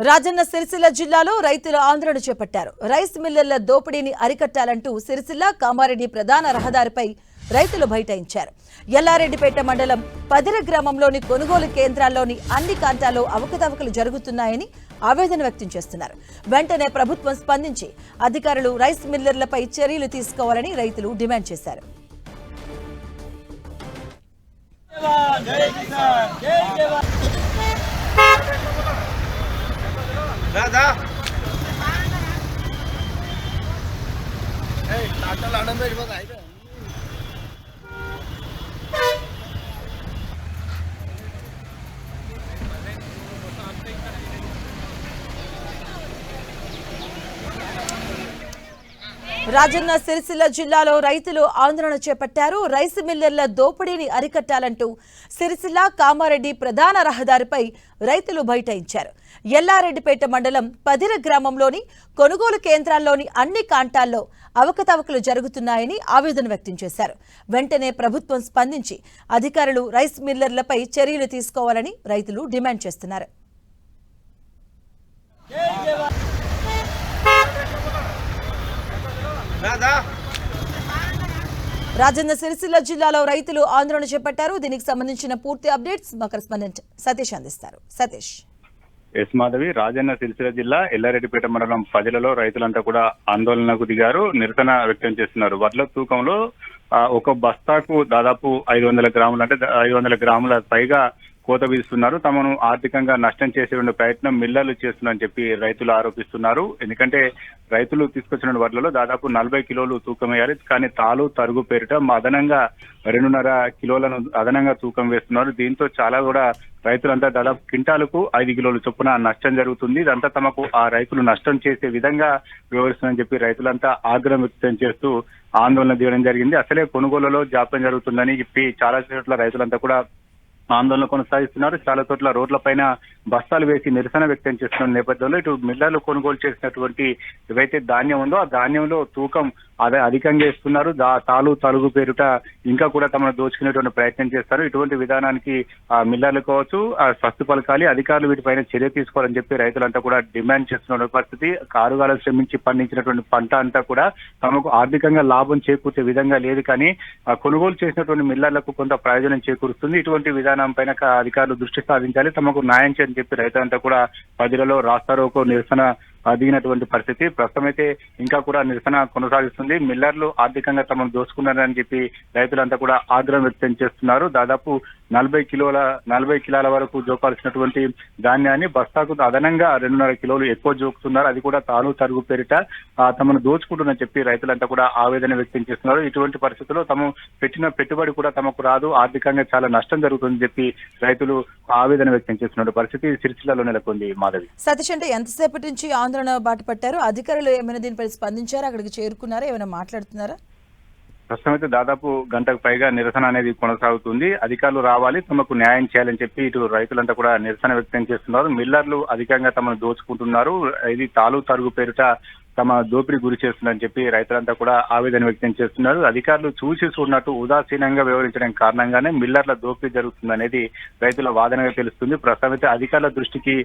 రాజన్న సిరిసిల్ల జిల్లాలో రైతులు ఆందోళన చేపట్టారు. రైస్ మిల్లర్ల దోపిడీని అరికట్టాలంటూ సిరిసిల్ల కామారెడ్డి ప్రధాన రహదారిపై రైతులు బైఠాయించారు. ఎల్లారెడ్డిపేట మండలం పదిర గ్రామంలోని కొనుగోలు కేంద్రాల్లోని అన్ని కాంటాల్లో అవకతవకలు జరుగుతున్నాయని ఆవేదన వ్యక్తం చేస్తున్నారు. వెంటనే ప్రభుత్వం స్పందించి అధికారులు రైస్ మిల్లర్లపై చర్యలు తీసుకోవాలని రైతులు డిమాండ్ చేశారు. రాజన్న సిరిసిల్ల జిల్లాలో రైతులు ఆందోళన చేపట్టారు. రైస్ మిల్లర్ల దోపిడీని అరికట్టాలంటూ సిరిసిల్ల కామారెడ్డి ప్రధాన రహదారిపై రైతులు బైఠాయించారు. ఎల్లారెడ్డిపేట మండలం పదిర గ్రామంలోని కొనుగోలు కేంద్రాల్లోని అన్ని కాంటాల్లో అవకతవకలు జరుగుతున్నాయని ఆవేదన వ్యక్తం చేశారు. వెంటనే ప్రభుత్వం స్పందించి అధికారులు రైస్ మిల్లర్లపై చర్యలు తీసుకోవాలని రైతులు డిమాండ్ చేస్తున్నారు. రాజన్న సిరిసిల్ల జిల్లాలో రైతులు ఆందోళన చేపట్టారు. దీనికి సంబంధించిన పూర్తి అప్డేట్స్ మా కరెస్పాండెంట్ సతీష్ అందిస్తారు. సతీష్. ఎస్ మాధవి, రాజన్న సిరిసిల్ల జిల్లా ఎల్లారెడ్డిపేట మండలం పదిలలో రైతులంతా కూడా ఆందోళనకు దిగారు, నిరసన వ్యక్తం చేస్తున్నారు. వడ్ల తూకంలో ఒక బస్తాకు దాదాపు 500 గ్రాములు అంటే 500 గ్రాముల పైగా కోత విధిస్తున్నారు. తమను ఆర్థికంగా నష్టం చేసే ప్రయత్నం మిల్లర్లు చేస్తున్నారని చెప్పి రైతులు ఆరోపిస్తున్నారు. ఎందుకంటే రైతులు తీసుకొచ్చిన వడ్లలో దాదాపు 40 కిలోలు తూకమయ్యారు. కానీ తాలు తరుగు పేరిట అదనంగా 2.5 కిలోలను అదనంగా తూకం వేస్తున్నారు. దీంతో చాలా కూడా రైతులంతా దాదాపు క్వింటాలకు 5 కిలోలు చొప్పున నష్టం జరుగుతుంది. ఇదంతా తమకు ఆ రైతులు నష్టం చేసే విధంగా వివరిస్తుందని చెప్పి రైతులంతా ఆగ్రహం వ్యక్తం చేస్తూ ఆందోళన దిగడం జరిగింది. అసలే కొనుగోలులో జాప్యం జరుగుతుందని చెప్పి చాలా చోట్ల రైతులంతా కూడా ఆందోళన కొనసాగిస్తున్నారు. చాలా చోట్ల రోడ్లపైన బస్తాలు వేసి నిరసన వ్యక్తం చేస్తున్న నేపథ్యంలో ఇటు మిల్లర్లు కొనుగోలు చేసినటువంటి ఏవైతే ధాన్యం ఉందో ఆ ధాన్యంలో తూకం అధికంగా ఇస్తున్నారు. తాలు తలుగు పేరుట ఇంకా కూడా తమను దోచుకునేటువంటి ప్రయత్నం చేస్తారు. ఇటువంటి విధానానికి మిల్లర్లు కావచ్చు స్వస్తి పలకాలి, అధికారులు వీటిపైన చర్య తీసుకోవాలని చెప్పి రైతులంతా కూడా డిమాండ్ చేస్తున్న పరిస్థితి. కారుగాలు శ్రమించి పండించినటువంటి పంట అంతా కూడా తమకు ఆర్థికంగా లాభం చేకూర్చే విధంగా లేదు, కానీ కొనుగోలు చేసినటువంటి మిల్లర్లకు కొంత ప్రయోజనం చేకూరుస్తుంది. ఇటువంటి విధానం పైన అధికారులు దృష్టి సాధించాలి, తమకు న్యాయం చేయని చెప్పి రైతులంతా కూడా పదిలలో రాస్తారోకో నిరసన దిగినటువంటి పరిస్థితి. ప్రస్తుతం అయితే ఇంకా కూడా నిరసన కొనసాగిస్తుంది. మిల్లర్లు ఆర్థికంగా తమను దోచుకున్నారని చెప్పి రైతులంతా కూడా ఆగ్రహం వ్యక్తం చేస్తున్నారు. దాదాపు 40 కిలోల వరకు జోకాల్సినటువంటి ధాన్యాన్ని బస్తాకు అదనంగా 2.5 కిలోలు ఎక్కువ జోకుతున్నారు. అది కూడా తాను తరుగు పేరిట తమను దోచుకుంటుందని చెప్పి రైతులంతా కూడా ఆవేదన వ్యక్తం చేస్తున్నారు. ఇటువంటి పరిస్థితుల్లో తాము పెట్టిన పెట్టుబడి కూడా తమకు రాదు, ఆర్థికంగా చాలా నష్టం జరుగుతుందని చెప్పి రైతులు ఆవేదన వ్యక్తం చేస్తున్న పరిస్థితి సిరిసిల్లలో నెలకొంది. మాధవి. సతీష్, అంటే ఎంతసేపటి నుంచి ఆందోళన బాట పట్టారు? అధికారులు ఏమైనా దీనిపై స్పందించారా? అక్కడికి చేరుకున్నారా? ఏమైనా మాట్లాడుతున్నారా? ప్రస్తుతం అయితే దాదాపు గంటకు పైగా నిరసన అనేది కొనసాగుతుంది. అధికారులు రావాలి, తమకు న్యాయం చేయాలని చెప్పి ఇటు రైతులంతా కూడా నిరసన వ్యక్తం చేస్తున్నారు. మిల్లర్లు అధికంగా తమను దోచుకుంటున్నారు, ఇది తాలు తరుగు పేరిట తమ దోపిడీ గురి చేస్తుందని చెప్పి రైతులంతా కూడా ఆవేదన వ్యక్తం చేస్తున్నారు. అధికారులు చూసి చూడనట్టు ఉదాసీనంగా వ్యవహరించడం కారణంగానే మిల్లర్ల దోపిడీ జరుగుతుందనేది రైతుల వాదనగా తెలుస్తుంది. ప్రస్తుతం అయితే అధికారుల దృష్టికి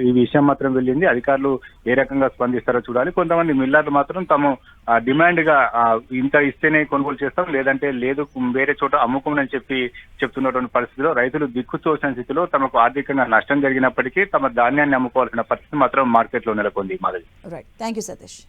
ఈ విషయం మాత్రం వెళ్ళింది. అధికారులు ఏ రకంగా స్పందిస్తారో చూడాలి. కొంతమంది మిల్లర్లు మాత్రం తమ డిమాండ్ గా ఇంత ఇస్తేనే కొనుగోలు చేస్తాం, లేదంటే లేదు వేరే చోట అమ్ముకోమని చెప్పి చెప్తున్నటువంటి పరిస్థితిలో రైతులు దిక్కుతోచిన స్థితిలో తమకు ఆర్థికంగా నష్టం జరిగినప్పటికీ తమ ధాన్యాన్ని అమ్ముకోవాల్సిన పరిస్థితి మాత్రం మార్కెట్ లో నెలకొంది. Madhavi. Right, thank you Satish.